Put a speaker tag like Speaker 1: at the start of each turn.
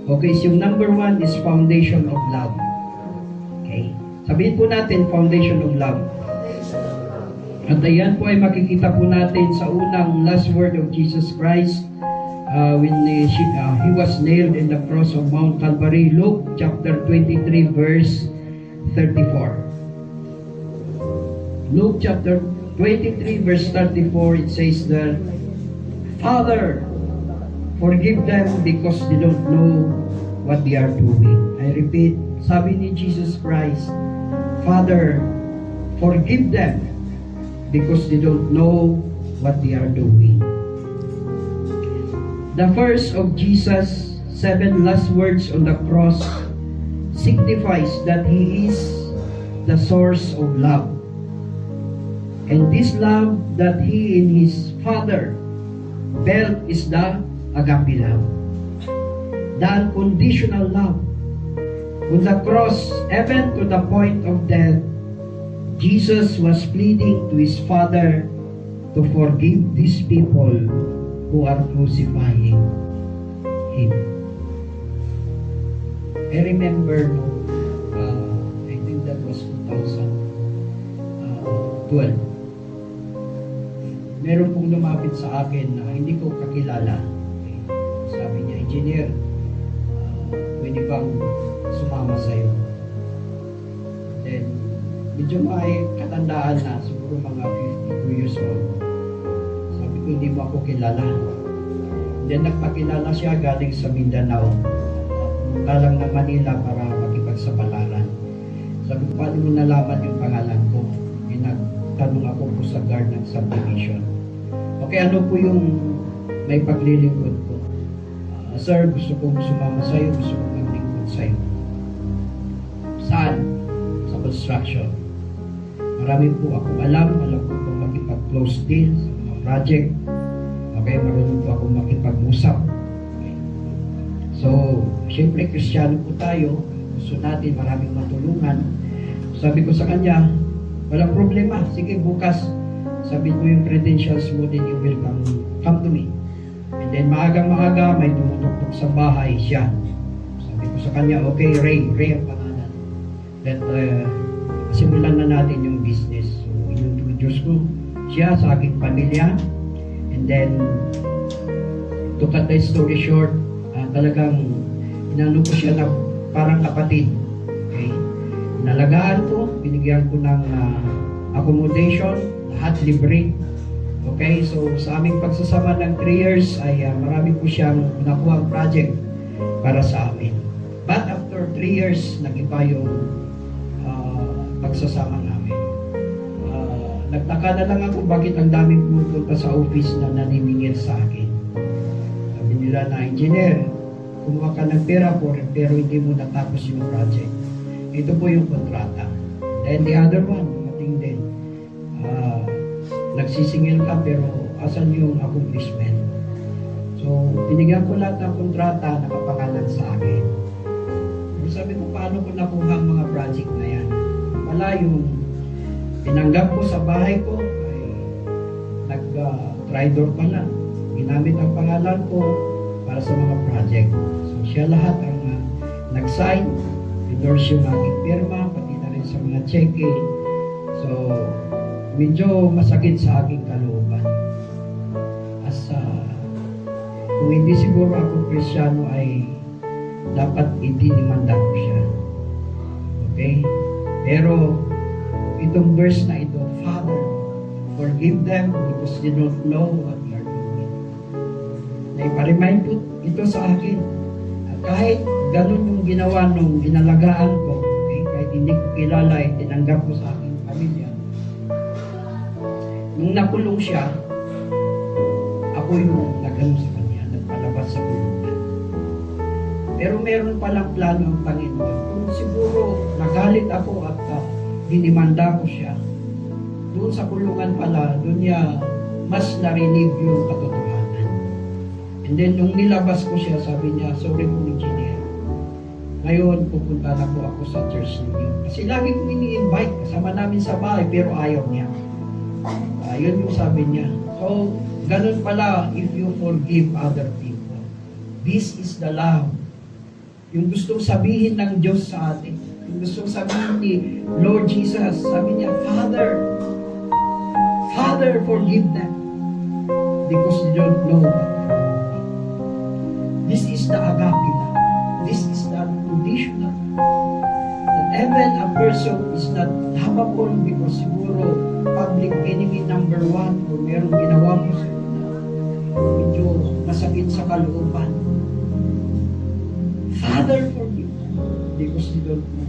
Speaker 1: Okay, so yung number 1 is foundation of love. Okay. Sabihin po natin, foundation of love. At ayan po ay makikita po natin sa unang last word of Jesus Christ when he was nailed in the cross of Mount Calvary. Luke chapter 23 verse 34. Luke chapter 23 verse 34, it says that, Father, forgive them because they don't know what they are doing. I repeat, sabi ni Jesus Christ, Father, forgive them because they don't know what they are doing. The first of Jesus' 7 last words on the cross signifies that He is the source of love. And this love that He and His Father felt is the agape love. The unconditional love. On the cross, even to the point of death, Jesus was pleading to His Father to forgive these people who are crucifying Him. I remember, I think that was 2012. Meron pong lumapit sa akin na hindi ko kakilala. Sabi niya, Engineer, pwede bang sumama sa'yo? Then, medyo may katandaan na, siguro mga 52 years old. Sabi ko, hindi mo ako kilala. Then, nagpakilala siya galing sa Mindanao. Pumunta lang ng Manila para makipagsapalaran. Sabi ko, paano mo nalaman yung pangalan ko? Nagtanong ako po sa guard ng subdivision. Okay, ano po yung may paglilingkod ko? Sir, gusto kong sumama sa'yo, gusto kong maglingkod sa'yo. Saan? Sa construction. Marami po akong alam po kung makipag-close deal sa mga project. Okay, marunong po akong makipag-usap. Okay. So, syempre, Kristiyano po tayo. Gusto natin maraming matulungan. Sabi ko sa kanya, walang problema. Sige, bukas, sabihin mo yung credentials mo, then you will come to me. And then, maagang-maaga, may tumutuktok sa bahay siya. Sabi ko sa kanya, okay, Ray ang pangalan. That, simulan na natin yung business. So, introduce ko siya sa aking pamilya. And then, to cut the story short, talagang, inano ko siya na parang kapatid. Okay? Nalagaan ko, binigyan ko ng accommodation, lahat libre. Okay, so sa aming pagsasama ng 3 years ay marami po siyang nakuha project para sa amin. But after 3 years, nag-iba yung pagsasama namin. Nagtaka na lang ako bakit ang daming pumupunta sa office na naniningil sa akin. Sabi nila na, Engineer, kumuha ka ng pera pero hindi mo natapos yung project. Ito po yung kontrata. And the other one, dumating din. Nagsisingil ka pero asan yung accomplishment? So, binigyan ko lahat ng kontrata, nakapangalan sa akin. Pero sabi ko, paano ko nakuha ang mga project na yan? Wala yung tinanggap ko sa bahay ko, ay nag-tridor pa lang. Ginamit ang pangalan ko para sa mga project. So, siya lahat ang nag-sign, endorse yung aking firma, pati na rin sa mga cheque. So, medyo masakit sa aking kalooban. As kung hindi siguro ako Kristiyano ay dapat idinimanda ko siya. Okay? Pero itong verse na ito, Father, forgive them because they don't know what they are doing. Naiparemind po ito sa akin. Kahit ganun yung ginawa nung inalagaan ko, okay? Kahit hindi ko kilala, tinanggap ko sa aking pamilya. Nung nakulong siya, ako yung nagano sa kanya, nagpalabas sa kulungan. Pero meron palang plano ang Panginoon. Kung siguro nagalit ako at dinimanda ko siya, doon sa kulungan pala, doon niya mas narinig yung katotohanan. And then, nung nilabas ko siya, sabi niya, sorry po, Engineer. Ngayon, pupunta na po ako sa church ninyo. Kasi lagi kong ini-invite, kasama namin sa bahay, pero ayaw niya. Yun yung sabi niya. So, ganun pala if you forgive other people. This is the love Yung gustong sabihin ng Diyos sa atin. Yung gustong sabihin ni Lord Jesus, sabi niya, Father, forgive them because they don't know what they're doing. This is the agape love. This is the unconditional love. That even a person is not lovable because siguro public enemy number 1 o merong ginawa mo sa medyo masakit sa kalooban. Father, forgive them because they don't know.